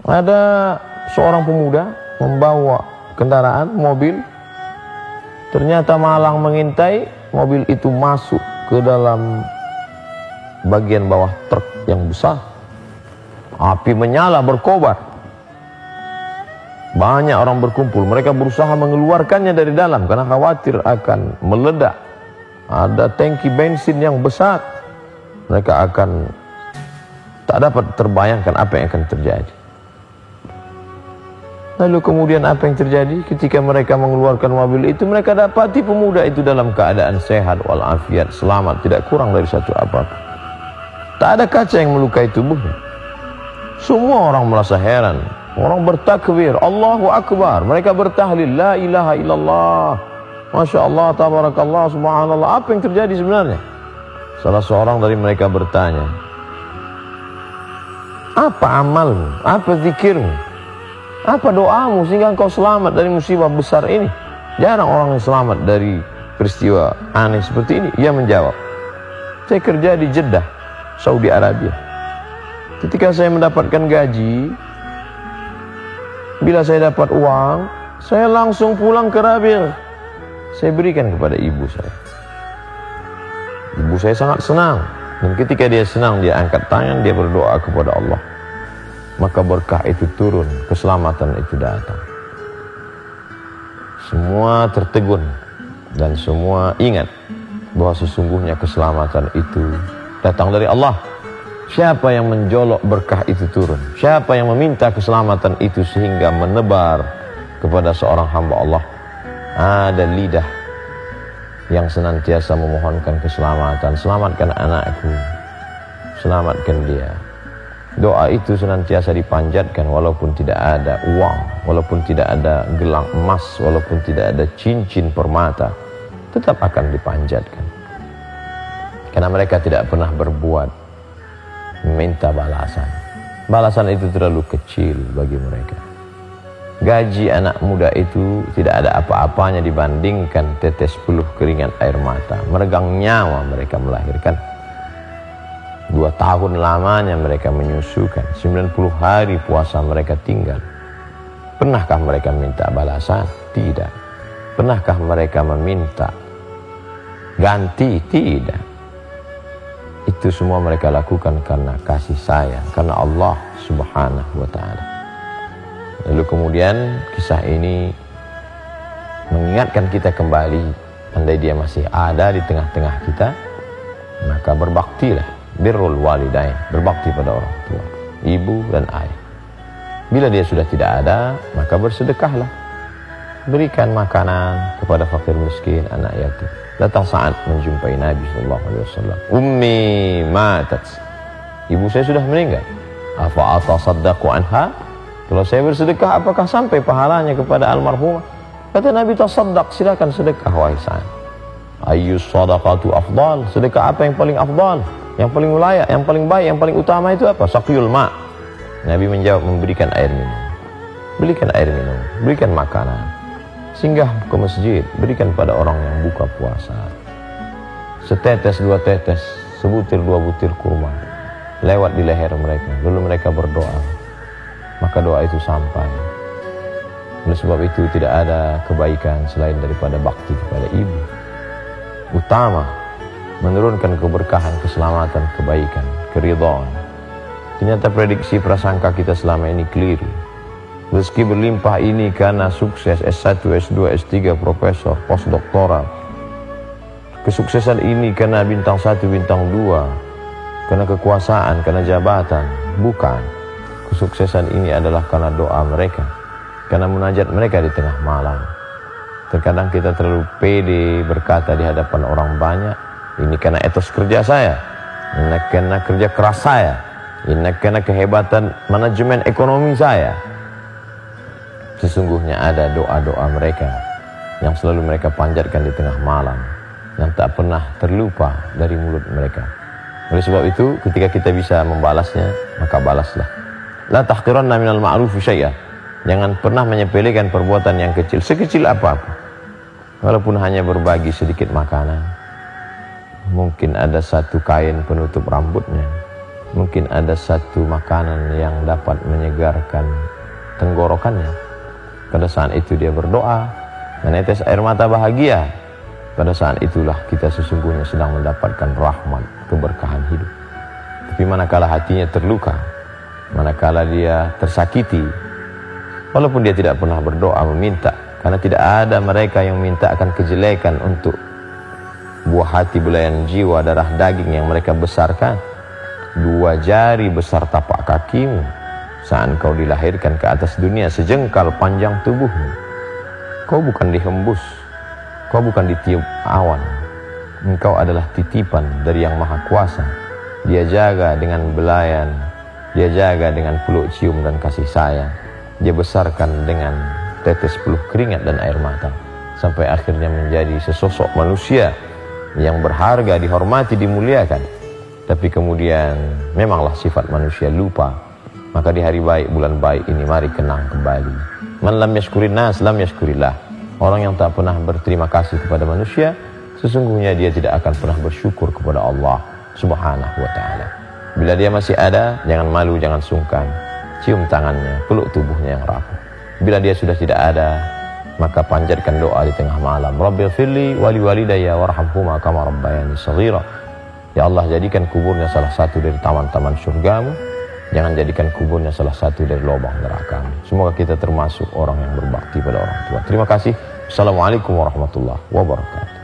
Ada seorang pemuda membawa kendaraan, mobil. Ternyata malang mengintai, mobil itu masuk ke dalam bagian bawah truk yang besar. Api menyala berkobar. Banyak orang berkumpul, mereka berusaha mengeluarkannya dari dalam karena khawatir akan meledak. Ada tangki bensin yang besar. Mereka akan tak dapat terbayangkan apa yang akan terjadi. Lalu kemudian apa yang terjadi? Ketika mereka mengeluarkan mobil itu, mereka dapati pemuda itu dalam keadaan sehat walafiat, selamat, tidak kurang dari satu apapun. Tak ada kaca yang melukai tubuhnya. Semua orang merasa heran. Orang bertakbir, Allahu Akbar. Mereka bertahlil, la ilaha illallah, Masya Allah, tabarakallah, subhanallah. Apa yang terjadi sebenarnya? Salah seorang dari mereka bertanya, apa amalmu? Apa zikirmu? Apa doamu sehingga engkau selamat dari musibah besar ini? Jarang orang yang selamat dari peristiwa aneh seperti ini. Ia menjawab, saya kerja di Jeddah, Saudi Arabia. Ketika saya mendapatkan gaji, bila saya dapat uang, saya langsung pulang ke Rabil. Saya berikan kepada ibu saya. Ibu saya sangat senang. Dan ketika dia senang, dia angkat tangan, dia berdoa kepada Allah. Maka berkah itu turun, keselamatan itu datang. Semua tertegun dan semua ingat bahwa sesungguhnya keselamatan itu datang dari Allah. Siapa yang menjolok berkah itu turun? Siapa yang meminta keselamatan itu sehingga menebar kepada seorang hamba Allah? Ada lidah yang senantiasa memohonkan keselamatan. Selamatkan anakku, selamatkan dia. Doa itu senantiasa dipanjatkan walaupun tidak ada uang, walaupun tidak ada gelang emas, walaupun tidak ada cincin permata, tetap akan dipanjatkan. Karena mereka tidak pernah berbuat meminta balasan. Balasan itu terlalu kecil bagi mereka. Gaji anak muda itu tidak ada apa-apanya dibandingkan tetes peluh keringat air mata. Meregang nyawa mereka melahirkan. 2 tahun lamanya mereka menyusukan, 90 hari puasa mereka tinggal. Pernahkah mereka minta balasan? Tidak. Pernahkah mereka meminta ganti? Tidak. Itu semua mereka lakukan karena kasih sayang, karena Allah Subhanahu wa ta'ala. Lalu kemudian kisah ini mengingatkan kita kembali, andai dia masih ada di tengah-tengah kita, maka berbaktilah. Birrul walidain, berbakti pada orang tua, ibu dan ayah. Bila dia sudah tidak ada, maka bersedekahlah. Berikan makanan kepada fakir miskin, anak yatim. Datang saat menjumpai Nabi SAW. Ummi matat, ibu saya sudah meninggal. Afa atasaddaqu anha? Kalau saya bersedekah, apakah sampai pahalanya kepada almarhumah? Kata Nabi, tasaddaq, silakan sedekah wahai Sa'ad. Ayyus sadaqatu afdal, sedekah apa yang paling afdal? Yang paling layak, yang paling baik, yang paling utama itu apa? Saqiyul ma'. Nabi menjawab, memberikan air minum. Berikan air minum, berikan makanan. Singgah ke masjid, berikan pada orang yang buka puasa. Setetes, 2 tetes, sebutir 2 butir kurma lewat di leher mereka, lalu mereka berdoa. Maka doa itu sampai. Oleh sebab itu tidak ada kebaikan selain daripada bakti kepada ibu. Utama menurunkan keberkahan, keselamatan, kebaikan, keridhaan. Ternyata prediksi prasangka kita selama ini keliru. Rezeki berlimpah ini karena sukses S1, S2, S3, profesor, postdoktoral. Kesuksesan ini karena bintang 1, bintang 2, karena kekuasaan, karena jabatan. Bukan. Kesuksesan ini adalah karena doa mereka, karena munajat mereka di tengah malam. Terkadang kita terlalu pede berkata di hadapan orang banyak, ini karena etos kerja saya, ini karena kerja keras saya, ini karena kehebatan manajemen ekonomi saya. Sesungguhnya ada doa-doa mereka yang selalu mereka panjatkan di tengah malam, yang tak pernah terlupa dari mulut mereka. Oleh sebab itu, ketika kita bisa membalasnya, maka balaslah. La tahqiranna minal ma'rufi syai'ah. Jangan pernah menyepelekan perbuatan yang kecil, sekecil apa-apa. Walaupun hanya berbagi sedikit makanan. Mungkin ada 1 kain penutup rambutnya, mungkin ada satu makanan yang dapat menyegarkan tenggorokannya. Pada saat itu dia berdoa, menetes air mata bahagia. Pada saat itulah kita sesungguhnya sedang mendapatkan rahmat, keberkahan hidup. Tapi manakala hatinya terluka, manakala dia tersakiti, walaupun dia tidak pernah berdoa meminta, karena tidak ada mereka yang minta akan kejelekan untuk buah hati, belayan jiwa, darah daging yang mereka besarkan. 2 jari besar tapak kakimu saat kau dilahirkan ke atas dunia, sejengkal panjang tubuhmu. Kau bukan dihembus, kau bukan ditiup awan. Engkau adalah titipan dari Yang Maha Kuasa. Dia jaga dengan belayan, dia jaga dengan peluk cium dan kasih sayang. Dia besarkan dengan tetes peluh keringat dan air mata, sampai akhirnya menjadi sesosok manusia yang berharga, dihormati, dimuliakan. Tapi kemudian memanglah sifat manusia lupa. Maka di hari baik, bulan baik ini, mari kenang kembali. Man lam yashkurin nas lam yashkurillah. Orang yang tak pernah berterima kasih kepada manusia, sesungguhnya dia tidak akan pernah bersyukur kepada Allah Subhanahu wa ta'ala. Bila dia masih ada, jangan malu, jangan sungkan. Cium tangannya, peluk tubuhnya yang rapuh. Bila dia sudah tidak ada, maka panjatkan doa di tengah malam. Rabbighfirli wali walidayya warhamhuma kama rabbayani shaghira. Ya Allah, jadikan kuburnya salah satu dari taman-taman surgamu. Jangan jadikan kuburnya salah satu dari lubang neraka-Mu. Semoga kita termasuk orang yang berbakti pada orang tua. Terima kasih. Assalamualaikum warahmatullahi wabarakatuh.